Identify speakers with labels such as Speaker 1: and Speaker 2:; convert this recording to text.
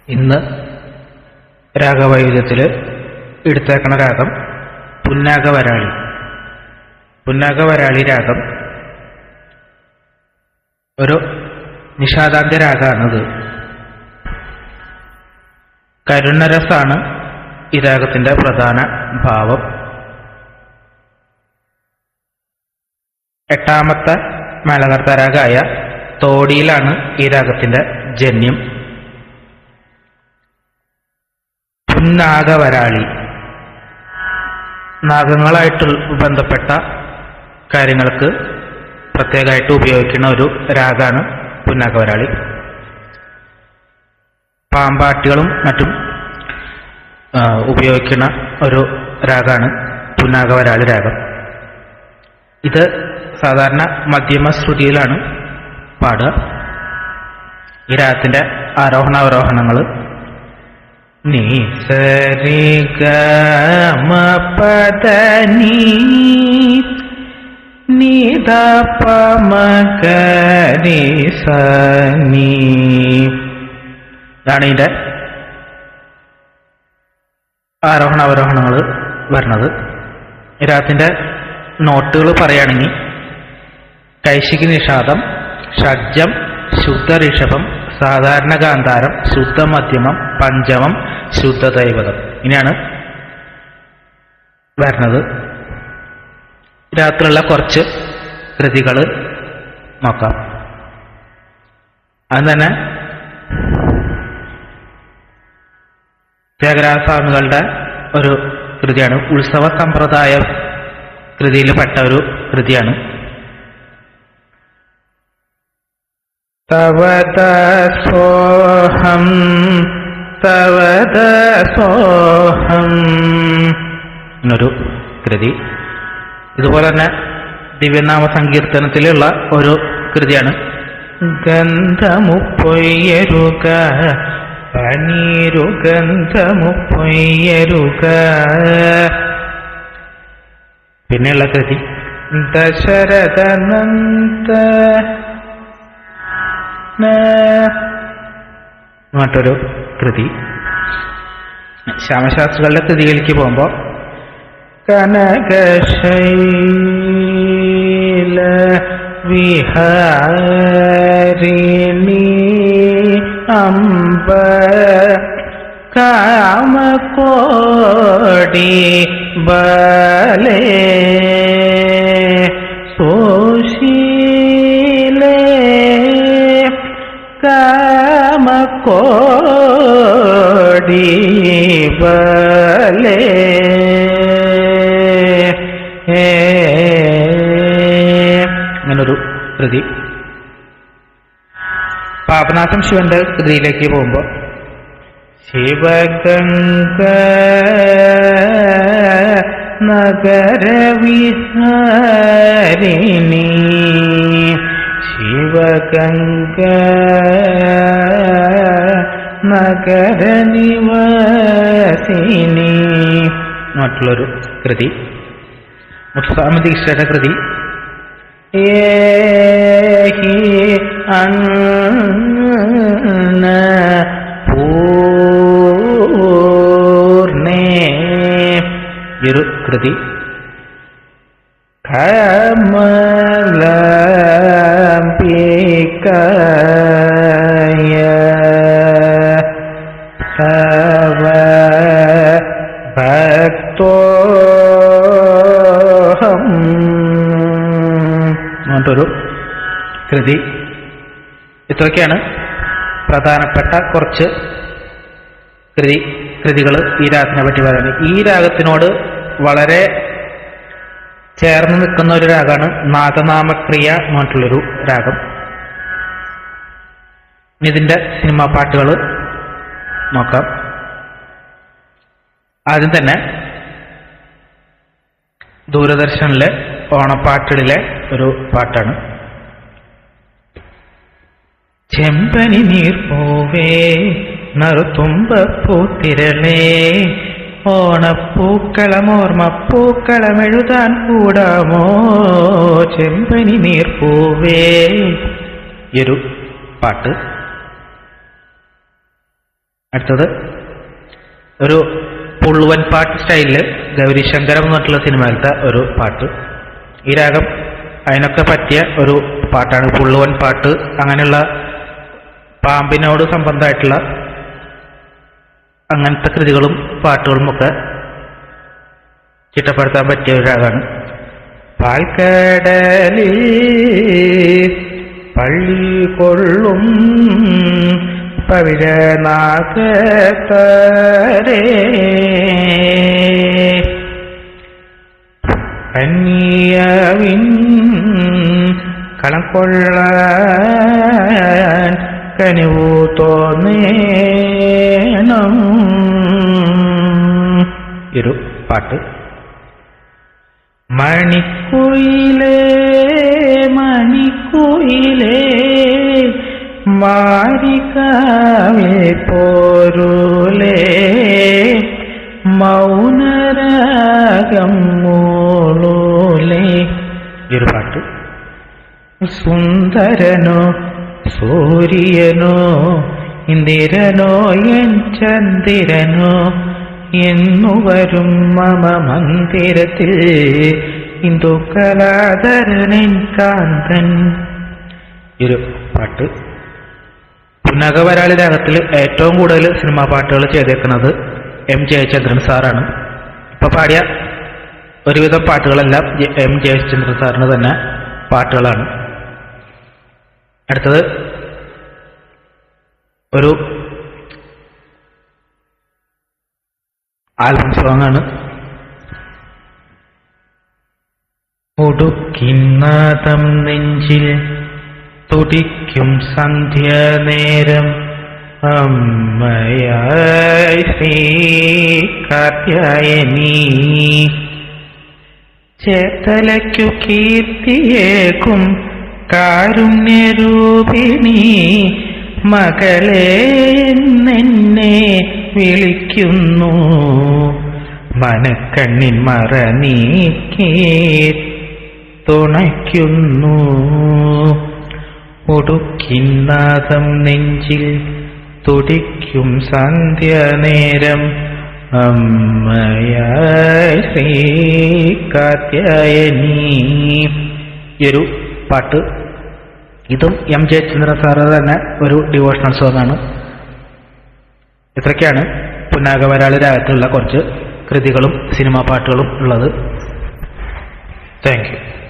Speaker 1: ഇന്ന് രാഗവൈവിധ്യത്തിൽ എടുത്തേക്കണ രാഗം പുന്നാഗവരാളി. പുന്നാഗവരാളി രാഗം ഒരു നിഷാദാന്ത്യ രാഗമാണിത്. കരുണരസാണ് ഈ രാഗത്തിന്റെ പ്രധാന ഭാവം. എട്ടാമത്തെ മേളകർത്ത രാഗമായ തോടിയിലാണ് ഈ രാഗത്തിന്റെ ജന്യം. പുന്നാഗവരാളി നാഗങ്ങളായിട്ട് ബന്ധപ്പെട്ട കാര്യങ്ങൾക്ക് പ്രത്യേകമായിട്ട് ഉപയോഗിക്കുന്ന ഒരു രാഗമാണ് പുന്നാഗവരാളി. പാമ്പാട്ടികളും മറ്റും ഉപയോഗിക്കുന്ന ഒരു രാഗമാണ് പുന്നാഗവരാളി രാഗം. ഇത് സാധാരണ മധ്യമ ശ്രുതിയിലാണ് പാടുക. ഈ രാഗത്തിന്റെ ആരോഹണാവരോഹണങ്ങൾ നീ സരി ഗമ പദ നീ നിധ പമ ഗരി സ നീ. ഇതാണ് ഇതിന്റെ ആരോഹണ അവരോഹണങ്ങൾ വരുന്നത്. ഈ രാഗത്തിന്റെ നോട്ടുകൾ പറയുകയാണെങ്കിൽ കൈശികി നിഷാദം, ഷഡ്ജം, ശുദ്ധ ഋഷഭം, സാധാരണ ഗാന്ധാരം, ശുദ്ധ മധ്യമം, പഞ്ചമം, ശുദ്ധ ദൈവതം. ഇങ്ങനെയാണ് വരുന്നത്. രാത്രിയുള്ള കുറച്ച് കൃതികൾ നോക്കാം. അത് തന്നെ ത്യാഗരാജസ്വാമികളുടെ ഒരു കൃതിയാണ്. ഉത്സവ സമ്പ്രദായ കൃതിയിൽപ്പെട്ട ഒരു കൃതിയാണ്. തവദ സോഹം തവദ സോഹം എന്നൊരു കൃതി. ഇതുപോലെ തന്നെ ദിവ്യനാമ സങ്കീർത്തനത്തിലുള്ള ഒരു കൃതിയാണ്. ഗന്ധമുപ്പൊയ്യരുക പനീരു ഗന്ധമുപ്പൊയ്യരുക. പിന്നെയുള്ള കൃതി ദശരഥനന്ദ മറ്റൊരു കൃതി. ശ്യാമശാസ്ത്രികളുടെ കൃതിയിലേക്ക് പോകുമ്പോൾ കനകശൈല വിഹാരിണി അംബ കാമകോടി ബലേ സോശീലേ കാമകോടി ബലേ. അങ്ങനൊരു കൃതി. പാപനാശം ശിവന്റെ കൃതിയിലേക്ക് പോകുമ്പോൾ ശിവഗംഗ നഗരവിഹാരിണി ശിവഗംഗ നഗരനിവാസിനി മറ്റുള്ളൊരു കൃതി. മുത്തുസ്വാമി ദീക്ഷിതരുടെ കൃതി ഏഹി അന്ന പൂർണേ ഒരു കൃതി. കമലംബികായ സവ ഭക്തോഹം അങ്ങനത്തൊരു കൃതി. ഇത്രയൊക്കെയാണ് പ്രധാനപ്പെട്ട കുറച്ച് കൃതികൾ ഈ രാഗത്തിനെ പറ്റി പറയുന്നത്. ഈ രാഗത്തിനോട് വളരെ ചേർന്ന് നിൽക്കുന്ന ഒരു രാഗമാണ് നാദനാമക്രിയ എന്ന് പറഞ്ഞിട്ടുള്ളൊരു രാഗം. ഇതിന്റെ സിനിമാ പാട്ടുകൾ നോക്കാം. ആദ്യം തന്നെ ദൂരദർശനിലെ ഓണപ്പാട്ടുകളിലെ ഒരു പാട്ടാണ്. ചെമ്പനി നീർപ്പൂവേ നറുത്തുമ്പപ്പൂത്തിരളേ ഓണപ്പൂക്കളമോർമ്മപ്പൂക്കളമെഴുതാൻ കൂടാമോ ചെമ്പനി നീർപ്പൂവേ. ഈ ഒരു പാട്ട് അടുത്തത് ഒരു പുള്ളുവൻ പാട്ട് സ്റ്റൈലില് ഗൗരിശങ്കരം എന്ന് പറഞ്ഞിട്ടുള്ള സിനിമയിലത്തെ ഒരു പാട്ട്. ഈ രാഗം അതിനൊക്കെ പറ്റിയ ഒരു പാട്ടാണ്. പുള്ളുവൻ പാട്ട് അങ്ങനെയുള്ള പാമ്പിനോട് സംബന്ധമായിട്ടുള്ള അങ്ങനത്തെ കൃതികളും പാട്ടുകളും ഒക്കെ ചിട്ടപ്പെടുത്താൻ പറ്റിയ ഒരു രാഗമാണ്. പാൽക്കടലിൽ പള്ളി കൊള്ളും പവിഴനാഗത്തരേ കന്യാവിൻ കളം കൊള്ളാൻ കനിവു തോന്നേണം. ഒരു പാട്ട്. മണിക്കുയിലേ മണിക്കുയിലേ മാരിക്കാവേ പോരുലേ മൗനരാഗം മൂളൂലേ. ഈ ഒരു പാട്ട്. സുന്ദരനോ സൂര്യനോ ഇന്ദിരനോ എൻ ചന്ദ്രനോ എന്നു വരും മമ മന്ദിരത്തിൽ ഇന്ദു കലാധരനൻ കാന്തൻ. ഒരു പാട്ട്. പുന്നകവരാളി രാഗത്തിൽ ഏറ്റവും കൂടുതൽ സിനിമാ പാട്ടുകൾ ചെയ്തേക്കുന്നത് എം ജയചന്ദ്രൻ സാറാണ്. ഇപ്പൊ പാടിയ ഒരുവിധം പാട്ടുകളെല്ലാം എം ജയചന്ദ്രൻ സാറിന് തന്നെ പാട്ടുകളാണ്. അടുത്തത് ഒരു ആൽബം സോങ് ആണ്. ഒടുക്കിന്നാദം നെഞ്ചിൽ തുടിക്കും സന്ധ്യാനേരം അമ്മയായി ശ്രീ കാർത്യായനി ചേതലയ്ക്കു കീർത്തിയേക്കും കാരുണ്യരൂപിണി മകളെ എന്നെ വിളിക്കുന്നു മനക്കണ്ണിൻ മറ നീക്കി തുണയ്ക്കുന്നു. ഒടുക്കിന്നാദം നെഞ്ചിൽ തുടിക്കും സന്ധ്യാനേരം അമ്മയായി ശ്രീ കാർത്യായനി. ഈ ഒരു പാട്ട് ഇതും എം ജയചന്ദ്രൻ സാറ് തന്നെ ഒരു ഡിവോഷണൽ സോങ് ആണ്. ഇത്രയ്ക്കാണ് പുന്നാകവരാളി രാഗത്തിലുള്ള കുറച്ച് കൃതികളും സിനിമാ പാട്ടുകളും ഉള്ളത്. Thank you.